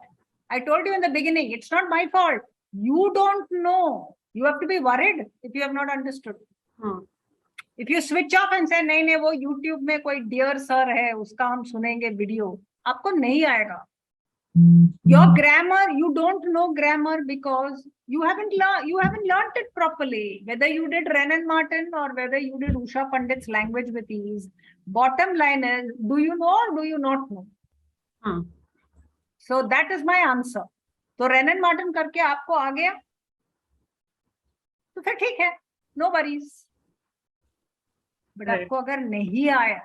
I told you in the beginning, it's not my fault. You don't know. You have to be worried if you have not understood. If you switch off and say, नहीं, वो YouTube में कोई dear sir है, उसका हम सुनेंगे video, आपको नहीं आएगा. Your grammar, you don't know grammar because you haven't learned it properly. Whether you did Wren and Martin or whether you did Usha Pandit's Language with Ease, bottom line is, do you know or do you not know? So that is my answer. तो Wren and Martin करके आपको आ गया, तो फिर ठीक है, no worries. But आपको अगर नहीं आया,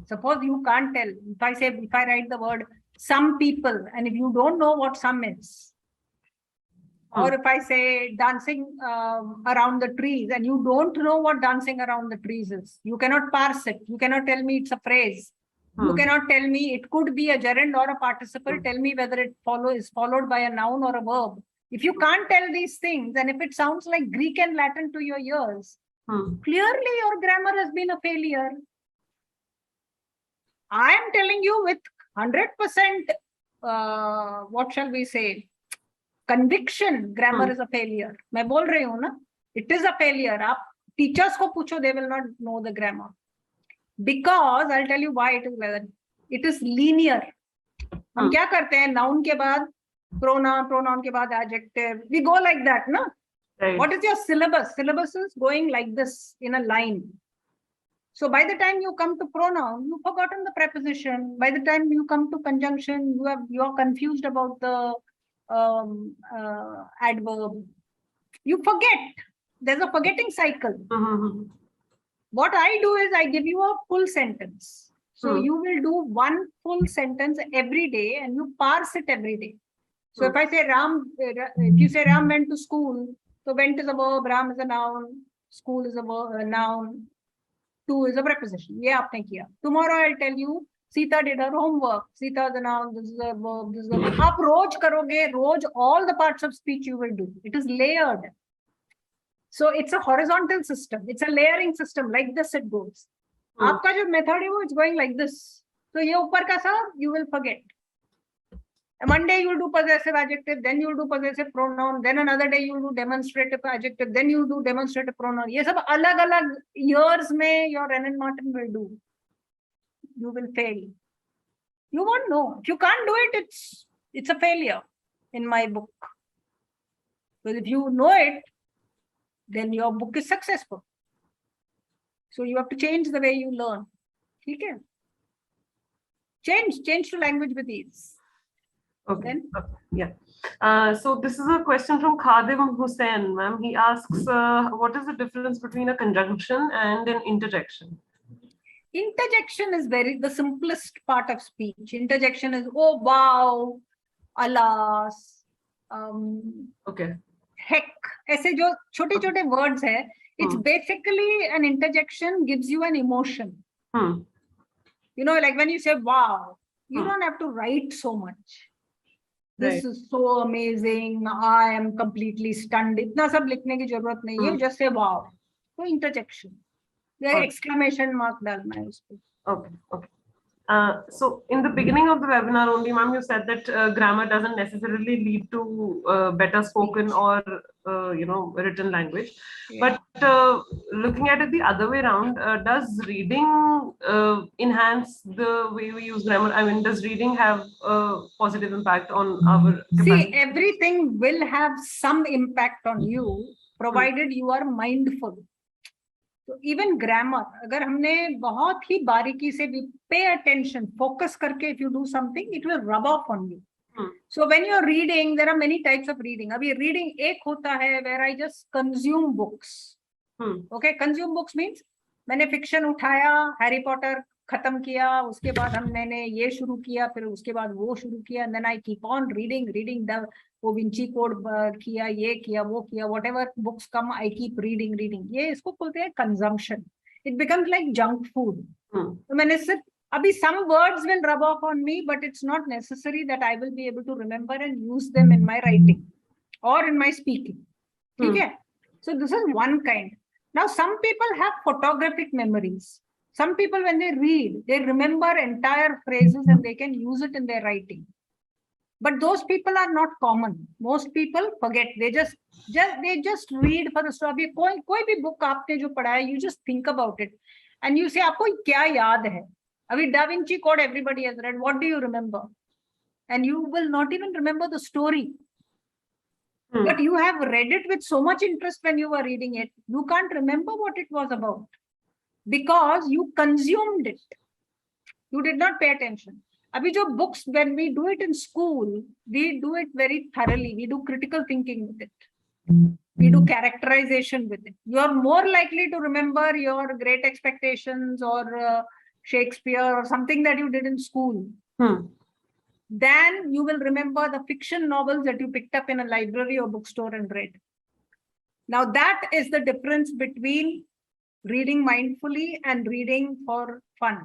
suppose you can't tell. If I write the word some people, and if you don't know what some is, or if I say dancing around the trees, and you don't know what dancing around the trees is, you cannot parse it. You cannot tell me it's a phrase. You cannot tell me it could be a gerund or a participle. Tell me whether it is followed by a noun or a verb. If you can't tell these things, and if it sounds like Greek and Latin to your ears, clearly your grammar has been a failure. I am telling you with 100%, what shall we say, conviction, grammar is a failure. मैं बोल रही हूँ ना, it is a failure. आप teachers को पूछो, they will not know the grammar. Because I'll tell you why it is like that. It is linear. हम क्या करते हैं, noun के बाद pronoun, pronoun के बाद adjective. We go like that, no? Right. What is your syllabus? Syllabus is going like this in a line. So by the time you come to pronoun, you've forgotten the preposition. By the time you come to conjunction, you are confused about the adverb. You forget. There's a forgetting cycle. What I do is I give you a full sentence. So you will do one full sentence every day and you parse it every day. So if I say if you say Ram went to school, so went is a verb, Ram is a noun, school is a noun, to is a preposition. Yeah, aapne kiya. Tomorrow I'll tell you Sita did her homework. Sita is a noun, this is a verb, this is a verb. Aap roj karoge, roj all the parts of speech you will do. It is layered. So it's a horizontal system. It's a layering system. Like this it goes. Aapka jo method hai, it's going like this. So ye upar ka sa, you will forget. One day you will do possessive adjective, then you will do possessive pronoun, then another day you will do demonstrative adjective, then you will do demonstrative pronoun. Ye sab alag-alag years mein your Renan Martin will do. You will fail. You won't know. If you can't do it, it's a failure in my book. But if you know it, then your book is successful. So you have to change the way you learn. Okay? Change to language with ease. Okay. Yeah. So this is a question from Khadim Hussain, ma'am. He asks, what is the difference between a conjunction and an interjection? Interjection is the simplest part of speech. Interjection is, oh, wow, alas, okay, heck. ऐसे जो छोटे-छोटे words है, it's basically an interjection gives you an emotion. You know, like when you say, wow, you don't have to write so much. This is so amazing. I am completely stunned. इतना सब लिखने की जरूरत नहीं है. Just say wow. So interjection. The exclamation mark डालना है उसपे. Okay. So in the beginning of the webinar only, ma'am, you said that grammar doesn't necessarily lead to better spoken or written language. Yeah. But looking at it the other way around, does reading enhance the way we use grammar? I mean, does reading have a positive impact on our capacity? See, everything will have some impact on you, provided you are mindful. तो even grammar अगर हमने बहुत ही बारीकी से pay attention focus करके if you do something it will rub off on you. So when you are reading there are many types of reading. अभी reading एक होता है where I just consume books. Okay, consume books means मैंने fiction उठाया, Harry Potter खत्म किया, उसके बाद हमने ये शुरू किया, फिर उसके बाद वो शुरू किया, then I keep on reading the Da Vinci Code किया, ये किया, वो किया, whatever books come I keep reading. ये इसको बोलते हैं consumption. It becomes like junk food. तो मैंने सिर्फ अभी some words will rub off on me but it's not necessary that I will be able to remember and use them in my writing और in my speaking. ठीक है. So this is one kind. Now some people have photographic memories. Some people, when they read, they remember entire phrases and they can use it in their writing. But those people are not common. Most people forget. They just read for the story. कोई भी book आपने जो पढ़ा है, you just think about it, and you say आपको क्या याद है? अभी Da Vinci Code everybody has read. What do you remember? And you will not even remember the story. But you have read it with so much interest when you were reading it. You can't remember what it was about. Because you consumed it. You did not pay attention. Abhi jo books, when we do it in school, we do it very thoroughly. We do critical thinking with it. We do characterization with it. You are more likely to remember your Great Expectations or Shakespeare or something that you did in school. Then you will remember the fiction novels that you picked up in a library or bookstore and read. Now that is the difference between reading mindfully and reading for fun.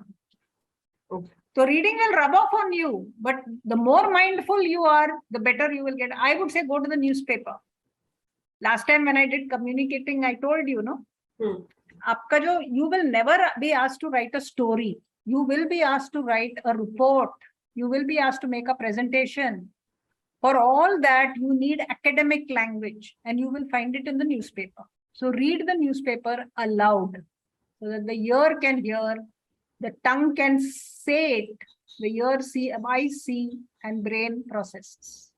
Okay. So reading will rub off on you, but the more mindful you are, the better you will get. I would say go to the newspaper. Last time when I did communicating, I told you, no? आपका जो, you will never be asked to write a story. You will be asked to write a report. You will be asked to make a presentation. For all that, you need academic language, and you will find it in the newspaper. So read the newspaper aloud so that the ear can hear, the tongue can say it, the ear see, eye see, and brain processes.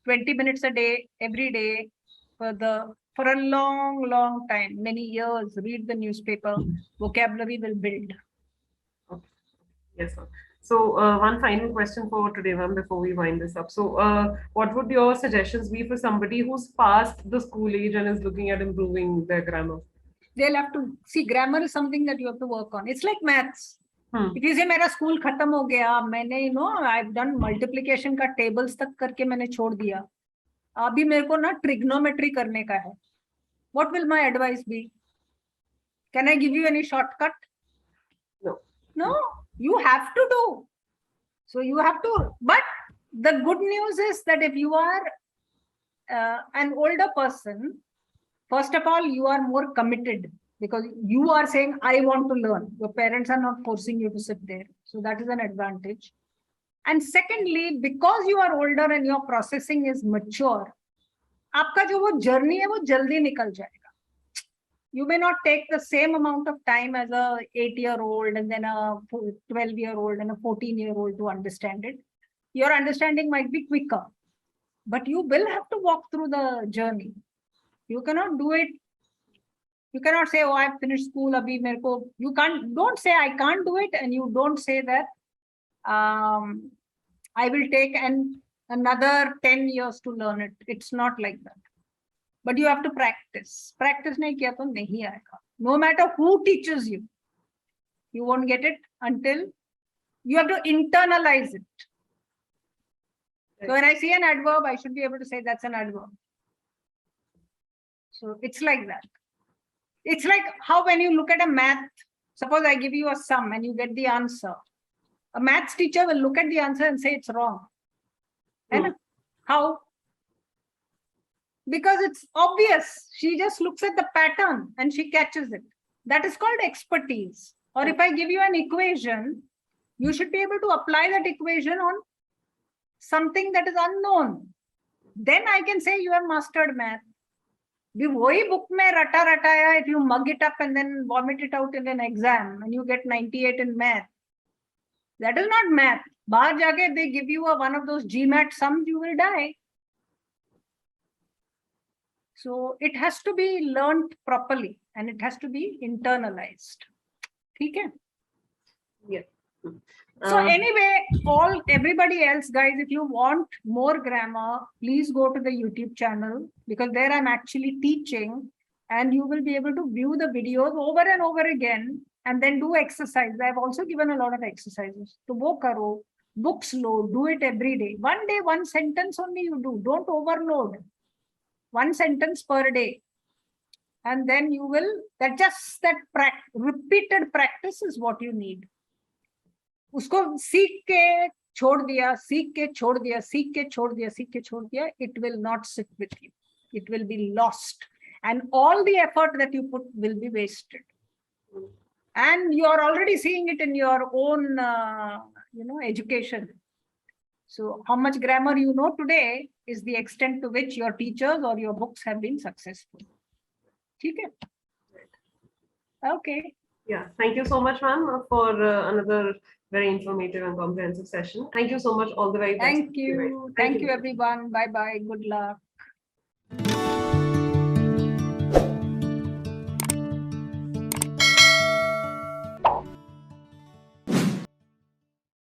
20 minutes a day, every day, for a long, long time, many years, read the newspaper, vocabulary will build. Okay. Yes, sir. So one final question for today, ma'am, before we wind this up. So what would your suggestions be for somebody who's past the school age and is looking at improving their grammar? They'll have to see, grammar is something that you have to work on. It's like maths. If you say मेरा school खत्म हो गया, मैंने I've done multiplication का tables तक करके मैंने छोड़ दिया. अभी मेरे को ना trigonometry करने का है. What will my advice be? Can I give you any shortcut? No. No, you have to do. So you have to, but the good news is that if you are an older person, first of all, you are more committed because you are saying, I want to learn. Your parents are not forcing you to sit there. So that is an advantage. And secondly, because you are older and your processing is mature, आपका जो वो journey है वो जल्दी निकल जाएगा. You may not take the same amount of time as a 8-year-old and then a 12-year-old and a 14-year-old to understand it. Your understanding might be quicker, but you will have to walk through the journey. You cannot do it. You cannot say, oh, I've finished school. Abhi mere ko. You can't, don't say I can't do it. And you don't say that I will take another 10 years to learn it. It's not like that. But you have to practice. Practice nahi kiya to nahi aayega. No matter who teaches you, you won't get it until you have to internalize it. Right. So when I see an adverb, I should be able to say that's an adverb. So it's like that. It's like how when you look at a math, suppose I give you a sum and you get the answer. A maths teacher will look at the answer and say it's wrong. And how? Because it's obvious. She just looks at the pattern and she catches it. That is called expertise. Or if I give you an equation, you should be able to apply that equation on something that is unknown. Then I can say you have mastered math. The वही book में रटा रटाया, if you mug it up and then vomit it out in an exam and you get 98 in math, that is not math. बाहर जाके they give you one of those GMAT sums, you will die. So it has to be learned properly and it has to be internalized. Okay? Yeah. So anyway, everybody else, guys, if you want more grammar, please go to the YouTube channel because there I'm actually teaching and you will be able to view the videos over and over again and then do exercises. I've also given a lot of exercises. So wo karo, books load, do it every day. One day, one sentence only you do. Don't overload. One sentence per day. And then you will, repeated practice is what you need. उसको सीख के छोड़ दिया, सीख के छोड़ दिया, सीख के छोड़ दिया, सीख के छोड़ दिया, it will not sit with you. It will be lost. And all the effort that you put will be wasted. And you are already seeing it in your own, education. So how much grammar you know today is the extent to which your teachers or your books have been successful. Okay. Okay. Yeah. Thank you so much, ma'am, for another very informative and comprehensive session. Thank you so much. All the very best. Thank you. Thank you, everyone. Bye-bye. Good luck.